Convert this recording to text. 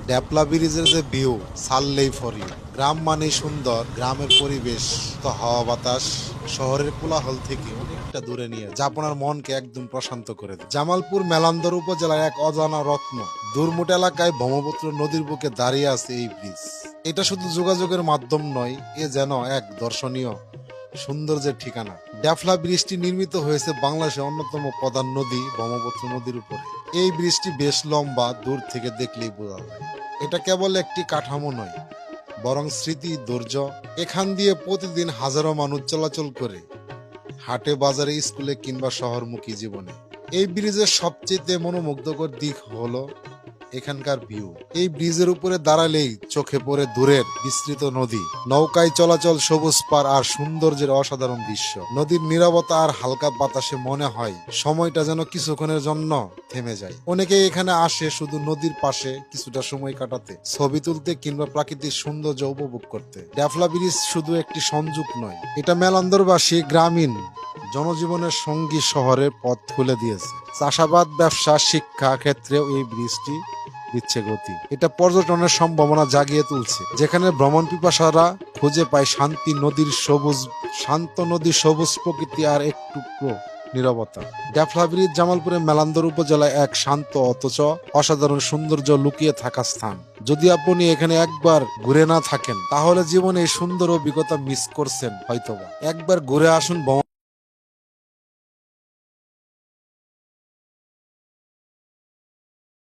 ড্যাপলা ব্রিজের যে view সাললেই for you. গ্রাম মানেই সুন্দর, গ্রামের পরিবেশ তো হাওয়া বাতাস শহরের কোলাহল থেকে অনেকটা দূরে নিয়ে যা আপনার মনকে একদম প্রশান্ত করে দেয়। জামালপুর মেলান্দর উপজেলার এক অজানা রত্ন দুর্মুট এলাকায় ব্রহ্মপুত্র নদীর বুকে দাঁড়িয়ে আছে এই ব্রিজ। এটা শুধু যোগাযোগের মাধ্যম নয়, এ যেন এক দর্শনীয় সৌন্দর্যের ঠিকানা। ড্যাফলা ব্রিজটি নির্মিত হয়েছে বাংলাদেশের অন্যতম প্রধান নদী ব্রহ্মপুত্র নদীর উপরে। এই ব্রিজটি বেশ লম্বা, দূর থেকে দেখলেই বোঝা যায়। এটা কেবল একটি কাঠামো নয়, বরং স্মৃতি, ধৈর্য। এখান দিয়ে প্রতিদিন হাজারো মানুষ চলাচল করে, হাটে, বাজারে, স্কুলে কিংবা শহরমুখী জীবনে। এই ব্রিজের সবচেয়ে মনোমুগ্ধকর দিক হলো এখানকার ভিউ। এই ব্রিজের উপরে দাঁড়ালেই চোখে পড়ে দূরের বিস্তৃত নদী, নৌকায় চলাচল, সবুজ পাড় আর সৌন্দর্যের অসাধারণ দৃশ্য। নদীর নীরবতা আর হালকা বাতাসে মনে হয় সময়টা যেন কিছুক্ষণের জন্য থেমে যায়। অনেকেই এখানে আসে শুধু নদীর পাশে কিছুটা সময় কাটাতে, ছবি তুলতে কিংবা প্রাকৃতিক সৌন্দর্য উপভোগ করতে। ড্যাফলা ব্রিজ শুধু একটি সংযোগ নয়, এটা মেলান্দরবাসী গ্রামীণ জনজীবনের সঙ্গী শহরের পথ খুলে দিয়েছে। চাষাবাদ, ব্যবসা, শিক্ষা ক্ষেত্রেও এই ব্রিজটি দিচ্ছে গতি। এটা পর্যটনের সম্ভাবনা জাগিয়ে তুলছে, যেখানে ভ্রমণ পিপাসারা খুঁজে পায় শান্ত নদীর সবুজ প্রকৃতি আর একটু নীরবতা। ড্যাফলা ব্রিজ জামালপুরের মেলান্দর উপজেলায় এক শান্ত অথচ অসাধারণ সৌন্দর্য লুকিয়ে থাকা স্থান। যদি আপনি এখানে একবার ঘুরে না থাকেন, তাহলে জীবনে এই সুন্দর অভিজ্ঞতা মিস করছেন হয়তোবা। একবার ঘুরে আসুন।